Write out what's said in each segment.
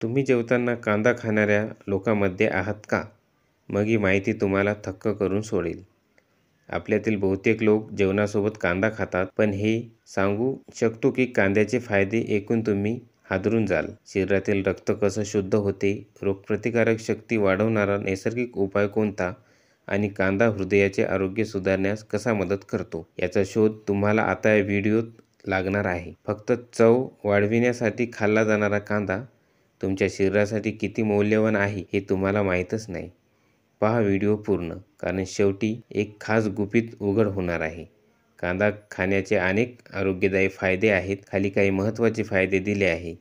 तुम्ही जेवताना कांदा खाणाऱ्या लोकांमध्ये आहात का? मग ही माहिती तुम्हाला थक्क करून सोडेल. आपल्यातील बहुतेक लोक जेवणासोबत कांदा खातात, पण हे सांगू शकतो की कांद्याचे फायदे ऐकून तुम्ही हादरून जाल. शरीरातील रक्त कसं शुद्ध होते, रोगप्रतिकारक शक्ती वाढवणारा नैसर्गिक उपाय कोणता आणि कांदा हृदयाचे आरोग्य सुधारण्यास कसा मदत करतो, याचा शोध तुम्हाला आता या व्हिडिओत लागणार आहे. फक्त चव वाढविण्यासाठी खाल्ला जाणारा कांदा तुमच्या शरीरासाठी किती मौल्यवान आहे हे तुम्हाला माहीतच नाही. पहा व्हिडिओ पूर्ण, कारण शेवटी एक खास गुपित उघड होणार आहे. कांदा खाण्याचे अनेक आरोग्यदायी फायदे आहेत. खाली काही महत्त्वाचे फायदे दिले आहे.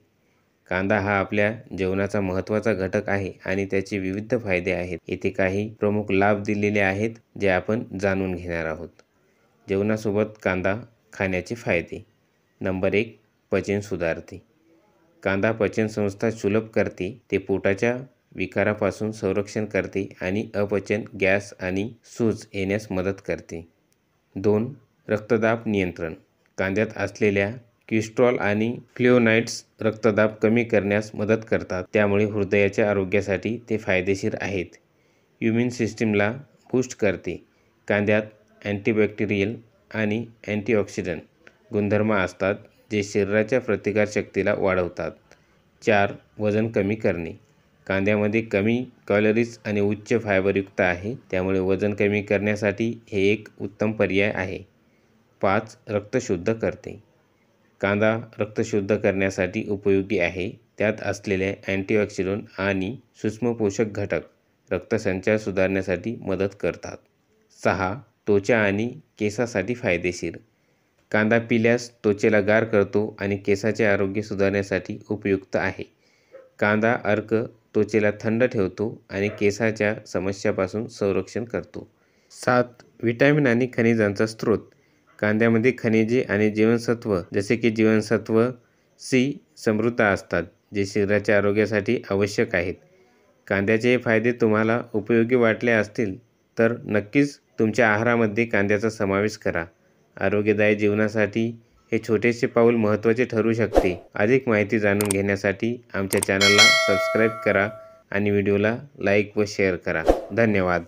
कांदा हा आपल्या जेवणाचा महत्त्वाचा घटक आहे आणि त्याचे विविध फायदे आहेत. येथे काही प्रमुख लाभ दिलेले आहेत जे आपण जाणून घेणार आहोत. जेवणासोबत कांदा खाण्याचे फायदे. नंबर 1, पचन सुधारते. कांदा पचनसंस्था सुलभ करते. ते पोटाच्या विकारापासून संरक्षण करते आणि अपचन, गॅस आणि सूज येण्यास मदत करते. 2, रक्तदाब नियंत्रण. कांद्यात असलेल्या कोलेस्ट्रॉल आणि फ्लेवोनॉइड्स रक्तदाब कमी करण्यास मदत करतात, त्यामुळे हृदयाच्या आरोग्यासाठी ते फायदेशीर आहेत. इम्यून सिस्टीमला बूस्ट करते. कांद्यात अँटीबॅक्टेरियल आणि अँटीऑक्सिडंट गुणधर्म असतात जे शरीराच्या प्रतिकारशक्तीला वाढवतात. 4, वजन कमी करणे. कांद्यामध्ये कमी कॅलरीज आणि उच्च फायबरयुक्त आहे, त्यामुळे वजन कमी करण्यासाठी हे एक उत्तम पर्याय आहे. 5, रक्त शुद्ध करते. कांदा रक्त शुद्ध करण्यासाठी उपयोगी आहे. त्यात असलेले अँटीऑक्सिडंट आणि सूक्ष्म पोषक घटक रक्तसंचार सुधारण्यासाठी मदत करतात. 6, त्वचा आणि केसासाठी फायदेशीर. कांदा पिल्यास त्वचेला गार करतो आणि केसाचे आरोग्य सुधारण्यासाठी उपयुक्त आहे. कांदा अर्क त्वचेला थंड ठेवतो आणि केसाच्या समस्यांपासून संरक्षण करतो. 7, व्हिटॅमिन आणि खनिजांचा स्रोत. कांद्यामध्ये खनिजे आणि जीवनसत्व जसे की जीवनसत्व सी समृद्ध असतात, जे शरीराच्या आरोग्यासाठी आवश्यक आहेत. कांद्याचे हे फायदे तुम्हाला उपयोगी वाटले असतील तर नक्कीच तुमच्या आहारामध्ये कांद्याचा समावेश करा. आरोग्यदायी जीवनासाठी हे छोटेसे पाऊल महत्त्वाचे ठरू शकते. अधिक माहिती जाणून घेण्यासाठी आमच्या चॅनलला सबस्क्राईब करा आणि व्हिडिओला लाईक व शेअर करा. धन्यवाद.